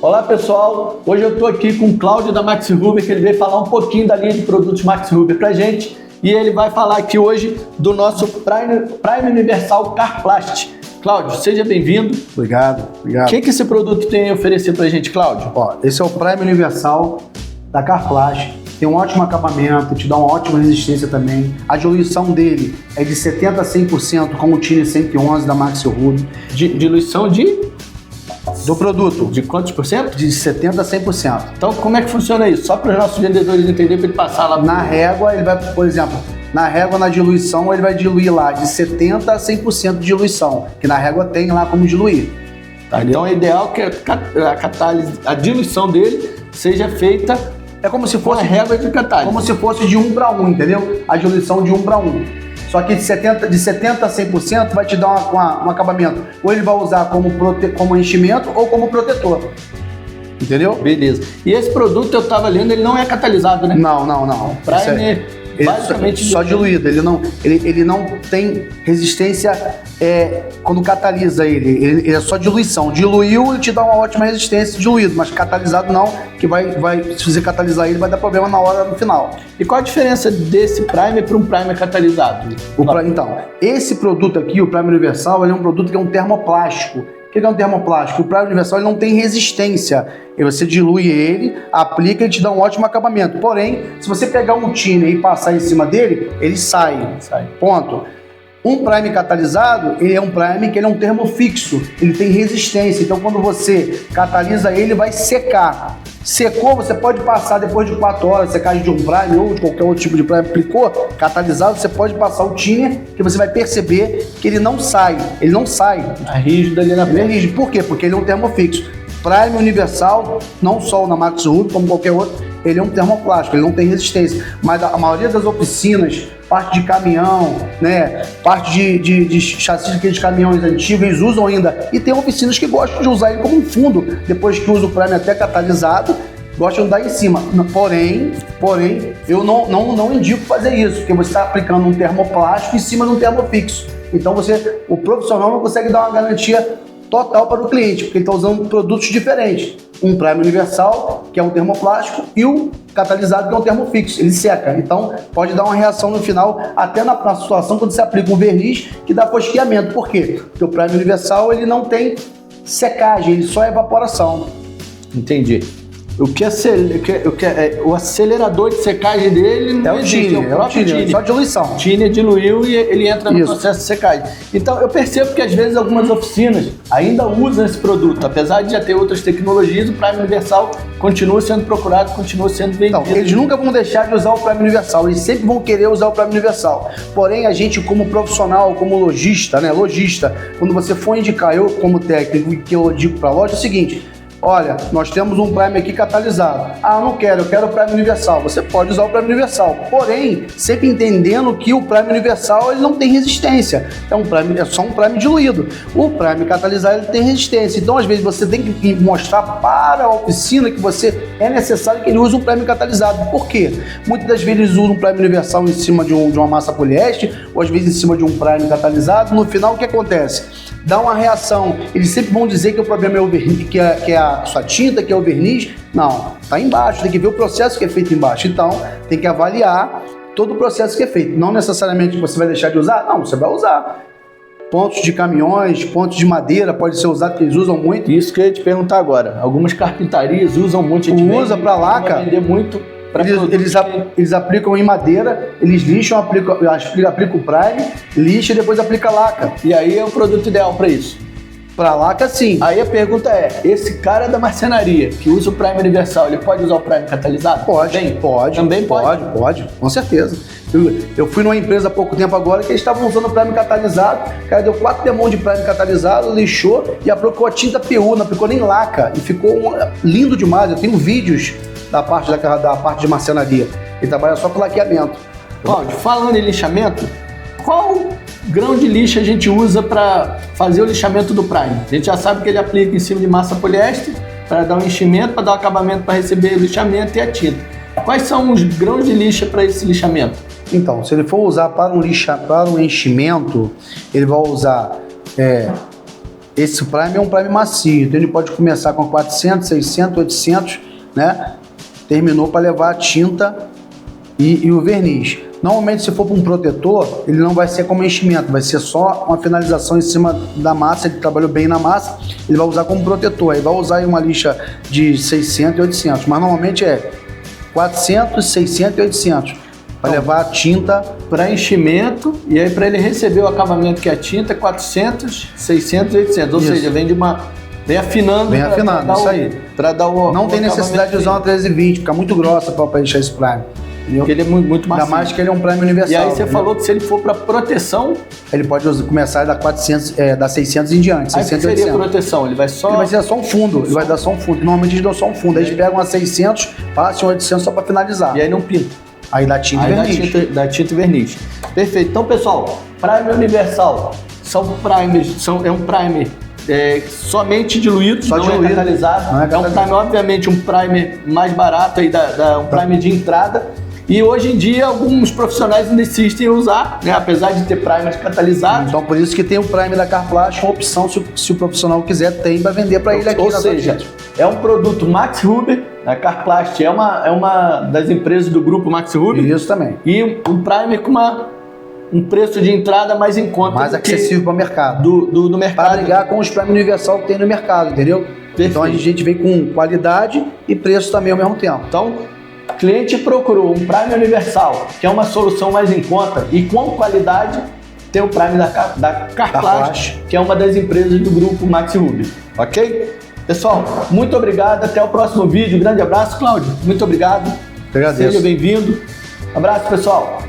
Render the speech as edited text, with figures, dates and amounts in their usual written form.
Olá pessoal, hoje eu estou aqui com o Cláudio da Max Ruber, que ele veio falar um pouquinho da linha de produtos Max Ruber pra gente, e ele vai falar aqui hoje do nosso Prime Universal Carplast. Cláudio, seja bem-vindo. Obrigado. O que esse produto tem a oferecer pra gente, Cláudio? Ó, esse é o Prime Universal da Carplast, tem um ótimo acabamento, te dá uma ótima resistência também. A diluição dele é de 70% a 100% com o Tine 111 da Max Ruber. Diluição do produto. De quantos por cento? De 70% a 100%. Então, como é que funciona isso? Só para os nossos vendedores entenderem, para ele passar lá. Na régua, ele vai, por exemplo, na diluição, ele vai diluir lá de 70% a 100% de diluição, que na régua tem lá como diluir. Tá, então é ideal que a diluição dele seja feita como se fosse a régua de catálise. Como se fosse de 1 para 1, entendeu? A diluição de 1 para 1. Só que de 70% a 100% vai te dar um acabamento. Ou ele vai usar como enchimento ou como protetor. Entendeu? Beleza. E esse produto, eu estava lendo, ele não é catalisado, né? Não. Prime basicamente só diluído. Ele não tem resistência quando catalisa ele é só diluição. Diluiu, ele te dá uma ótima resistência diluído, mas catalisado não, que se você catalisar ele vai dar problema na hora no final. E qual a diferença desse primer para um primer catalisado? Então, esse produto aqui, o Prime Universal, ele é um produto que é um termoplástico. O que é um termoplástico? O Prime Universal ele não tem resistência. E você dilui ele, aplica e te dá um ótimo acabamento. Porém, se você pegar um Tine e passar em cima dele, ele sai. Ponto. Um Prime catalisado, ele é um Prime que ele é um termo fixo. Ele tem resistência. Então, quando você catalisa ele, vai secar. Secou, você pode passar depois de 4 horas, secagem de um Prime ou de qualquer outro tipo de Prime, aplicou, catalisado, você pode passar o Tine, que você vai perceber que ele não sai. Ele não sai. É rígido ali na frente. Ele é rígido. Por quê? Porque ele é um termofixo. Prime Universal, não só o na Max Ruber, como qualquer outro, ele é um termoplástico, ele não tem resistência. Mas a maioria das oficinas, parte de caminhão, né, parte de chassi daqueles caminhões antigos, eles usam ainda. E tem oficinas que gostam de usar ele como um fundo, depois que usa o Prime até catalisado, gostam de dar em cima. Porém, eu não indico fazer isso, porque você está aplicando um termoplástico em cima de um termofixo. Então o profissional não consegue dar uma garantia total para o cliente, porque ele está usando produtos diferentes. Um Prime Universal, que é um termoplástico, e o catalisado, que é um termofixo. Ele seca. Então, pode dar uma reação no final, até na situação quando você aplica um verniz, que dá fosqueamento. Por quê? Porque o Prime Universal ele não tem secagem, ele só é evaporação. Entendi. O acelerador de secagem dele não existe, é o Tine, só diluição. O Tine diluiu e ele entra no processo de secagem. Então eu percebo que às vezes algumas oficinas ainda usam esse produto, apesar de já ter outras tecnologias, o Prime Universal continua sendo procurado, continua sendo vendido. Então, eles nunca vão deixar de usar o Prime Universal, eles sempre vão querer usar o Prime Universal. Porém, a gente como profissional, como lojista, quando você for indicar, eu como técnico, que eu digo para a loja, é o seguinte: olha, nós temos um Prime aqui catalisado. Ah, eu quero o Prime Universal. Você pode usar o Prime Universal. Porém, sempre entendendo que o Prime Universal ele não tem resistência. É só um Prime diluído. O Prime catalisado ele tem resistência. Então, às vezes, você tem que mostrar para a oficina que é necessário que ele use um Prime catalisado. Por quê? Muitas das vezes eles usam um Prime Universal em cima de uma massa poliéster, ou às vezes em cima de um Prime catalisado. No final, o que acontece? Dá uma reação. Eles sempre vão dizer que o problema é o verniz, que é a sua tinta, que é o verniz. Não, tá embaixo, tem que ver o processo que é feito embaixo. Então, tem que avaliar todo o processo que é feito. Não necessariamente você vai deixar de usar, não, você vai usar. Pontos de caminhões, pontos de madeira, pode ser usado, porque eles usam muito. Isso que eu ia te perguntar agora. Algumas carpintarias usam muito. Usa para laca. Vender muito. Eles aplicam em madeira, eles lixam, aplicam o Prime, lixa e depois aplica laca. E aí é o produto ideal para isso? Para laca, sim. Aí a pergunta é, esse cara da marcenaria que usa o Prime Universal, ele pode usar o Prime catalisado? Pode. Também pode, com certeza. Eu fui numa empresa há pouco tempo agora que eles estavam usando o Prime catalisado, o cara deu 4 demãos de Prime catalisado, lixou e aplicou a tinta PU, não aplicou nem laca, e ficou lindo demais. Eu tenho vídeos da parte de marcenaria. Ele trabalha só com laqueamento. Cláudio, falando em lixamento, qual grão de lixa a gente usa para fazer o lixamento do Prime? A gente já sabe que ele aplica em cima de massa poliéster para dar um enchimento, para dar um acabamento para receber o lixamento e a tinta. Quais são os grãos de lixa para esse lixamento? Então, se ele for usar para um enchimento, ele vai usar esse Prime é um Prime macio, então ele pode começar com 400, 600, 800, né? Terminou para levar a tinta e o verniz. Normalmente, se for para um protetor, ele não vai ser como enchimento, vai ser só uma finalização em cima da massa. Ele trabalhou bem na massa, ele vai usar como protetor. Aí vai usar aí uma lixa de 600 e 800, mas normalmente é 400, 600 e 800 para levar a tinta para enchimento, e aí para ele receber o acabamento que é a tinta, 400, 600 e 800. Ou Isso. seja, vem afinando. Bem afinado, isso aí. Para dar o Não tem necessidade de usar uma 1320, fica muito grossa para deixar esse Prime. Entendeu? Porque ele é muito macio. Ainda mais que ele é um Prime universal. E aí você né? falou que se ele for para proteção, Ele pode começar da 400, da 600 em diante, aí 600 seria 800. proteção, ele vai só... Ele vai ser só um fundo, ele vai dar só um fundo. Normalmente eles dão só um fundo. Aí eles pegam a 600, passam 800 só para finalizar. E aí não pinta. Aí dá tinta e verniz. Dá tinta e verniz. Perfeito. Então, pessoal, Prime Universal são primers, é um primer somente diluído, Só não diluído. é catalisado. Não é É um catalisado. primer, obviamente, um primer mais barato, aí um primer de entrada. E hoje em dia, alguns profissionais ainda insistem em usar, né, apesar de ter primers catalisados. Então por isso que tem o Prime da Carplast, uma opção, se o profissional quiser, tem para vender para ele aqui. Ou na seja, Tati. é um produto Max Huber, a Carplast é uma das empresas do grupo Max Huber. Isso também. E um primer com um preço de entrada mais em conta. Mais do que acessível para o mercado. do mercado. Para brigar com os Prime Universal que tem no mercado, entendeu? Perfeito. Então a gente vem com qualidade e preço também ao mesmo tempo. Então, o cliente procurou um Prime Universal, que é uma solução mais em conta e com qualidade, tem o Prime da Carplast, Carplast. que é uma das empresas do grupo Max Huber. Ok? Pessoal, muito obrigado. Até o próximo vídeo. Grande abraço, Cláudio. Muito obrigado. Eu agradeço. Seja bem-vindo. Abraço, pessoal.